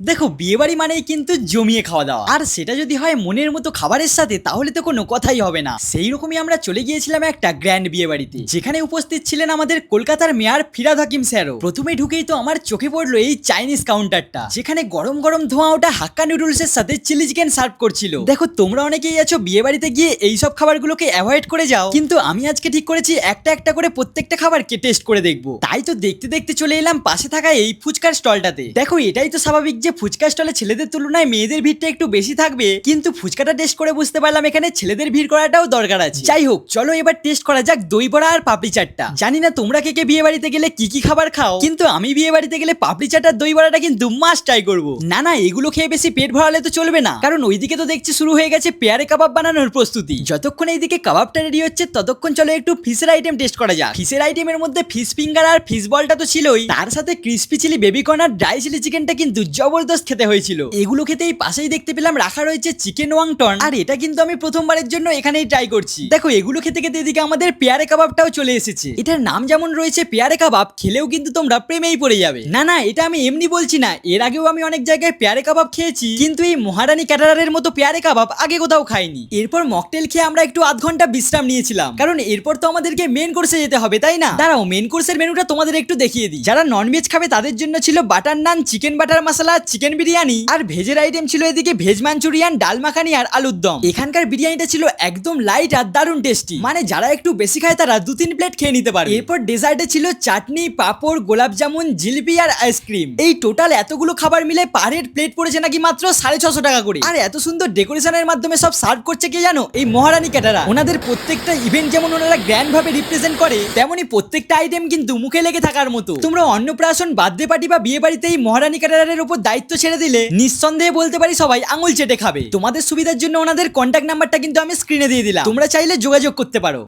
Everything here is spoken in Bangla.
দেখো বিয়ে বাড়ি মানেই কিন্তু জমিয়ে খাওয়া দাওয়া, আর সেটা যদি হয় মনের মতো খাবারের সাথে তাহলে তো কোনো কথাই হবে না। সেই রকমই আমরা চলে গিয়েছিলাম একটা গ্র্যান্ড বিয়ে বাড়িতে, যেখানে উপস্থিত ছিলেন আমাদের কলকাতার মেয়র ফিরহাদ হাকিম স্যারও। প্রথমে ঢুকেই তো আমার চোখে পড়লো এই চাইনিজ কাউন্টারটা, যেখানে গরম গরম ধোঁয়া ওটা হাক্কা নুডলস এর সাথে চিলি চিকেন সার্ভ করছিল। দেখো তোমরা অনেকেই আছো বিয়ে বাড়িতে গিয়ে এইসব খাবারগুলোকে অ্যাভয়েড করে যাও, কিন্তু আমি আজকে ঠিক করেছি একটা একটা করে প্রত্যেকটা খাবারকে টেস্ট করে দেখবো। তাই তো দেখতে দেখতে চলে এলাম পাশে থাকা এই ফুচকার স্টলটাতে। দেখো এটাই তো স্বাভাবিক যে ফুচকা স্টলে ছেলেদের তুলনায় মেয়েদের ভিড়টা একটু বেশি থাকবে, কিন্তু ফুচকাটা টেস্ট করে বুঝতে পারলাম এখানে ছেলেদের ভিড় করাটাও দরকার আছে। যাই হোক চলো এবার টেস্ট করা যাক দই বড়া আর পাপড়ি চাটটা। জানি না তোমরা কে কে বিয়ে বাড়িতে গেলে কি কি খাবার খাও, কিন্তু আমি বিয়ে বাড়িতে গেলে পাপড়ি চাট আর দই বড়াটা কিন্তু মাস্ট ট্রাই করবো। না না এগুলো খেয়ে বেশি পেট ভরালে তো চলবে না, কারণ ওইদিকে তো দেখছি শুরু হয়ে গেছে পেয়ারে কাবাব বানানোর প্রস্তুতি। যতক্ষণ এইদিকে কাবাবটা রেডি হচ্ছে ততক্ষণ চলো একটু ফিশের আইটেম টেস্ট করা যাক। ফিশের আইটেমের মধ্যে ফিশ ফিঙ্গার আর ফিশ বলটা তো ছিলই, তার সাথে ক্রিসপি চিলি বেবি কর্ন আর ড্রাই চিলি চিকেনটা কিন্তু জবরদস্ত খেতে হয়েছিল। এগুলো খেতেই পাশেই দেখতে পেলাম রাখা রয়েছে চিকেন ওয়াংটন, আর এটা কিন্তু আমি প্রথমবারের জন্য এখানেই ট্রাই করছি। দেখো এগুলো খেতে খেতে এদিকে আমাদের পেয়ারে কাবাবটাও চলে এসেছে। এটার নাম যেমন রয়েছে পেয়ারে কাবাব, খেলেও কিন্তু তোমরা প্রেমেই পড়ে যাবে। না না এটা আমি এমনি বলছি না, এর আগেও আমি অনেক জায়গায় পেয়ারে কাবাব খেয়েছি, কিন্তু এই মহারানী ক্যাটারারের মতো পেয়ারে কাবাব আগে কোথাও খাইনি। এরপর মকটেল খেয়ে আমরা একটু আধ ঘন্টা বিশ্রাম নিয়েছিলাম, কারণ এরপর তো আমাদেরকে মেন কোর্সে যেতে হবে তাই না। দাঁড়াও মেন কোর্সের মেনুটা তোমাদের একটু দেখিয়ে দিই। যারা ননভেজ খাবে তাদের জন্য ছিল বাটার নান, চিকেন বাটার মশলা, চিকেন বিরিয়ানি, আর ভেজের আইটেম ছিল এদিকে ভেজ মাঞ্চুরিয়ান, ডাল মাখানি আর আলুর দম। এখানকার বিরিয়ানিটা ছিল একদম লাইট আর দারুণ টেস্টি, মানে যারা একটু বেশি খায় তারা 2-3 প্লেট খেয়ে নিতে পারে। এরপর ডেজার্টে ছিল চাটনি, পাঁপড়, গোলাপ জামুন, জিলিপি আর আইসক্রিম। এই টোটাল এতগুলো খাবার মিলে পার হেড প্লেট পড়েছে নাকি মাত্র 650 টাকা করে। আর এত সুন্দর ডেকোরেশনের মাধ্যমে সব সার্ভ করছে কে জানো? এই মহারানী ক্যাটারা। ওনাদের প্রত্যেকটা ইভেন্ট যেমন ওনারা গ্র্যান্ড ভাবে রিপ্রেজেন্ট করে, তেমনি প্রত্যেকটা আইটেম কিন্তু মুখে লেগে থাকার মতো। তোমরা অন্নপ্রাশন, বার্থডে পার্টি বা বিয়ে বাড়িতে এই মহারানী ক্যাটারারের উপর দায়িত্ব ছেড়ে দিলে নিঃসন্দেহে বলতে পারি সবাই আঙুল চেটে খাবে। তোমাদের সুবিধার জন্য ওনাদের কন্ট্যাক্ট নাম্বারটা কিন্তু আমি স্ক্রিনে দিয়ে দিলাম, তোমরা চাইলে যোগাযোগ করতে পারো।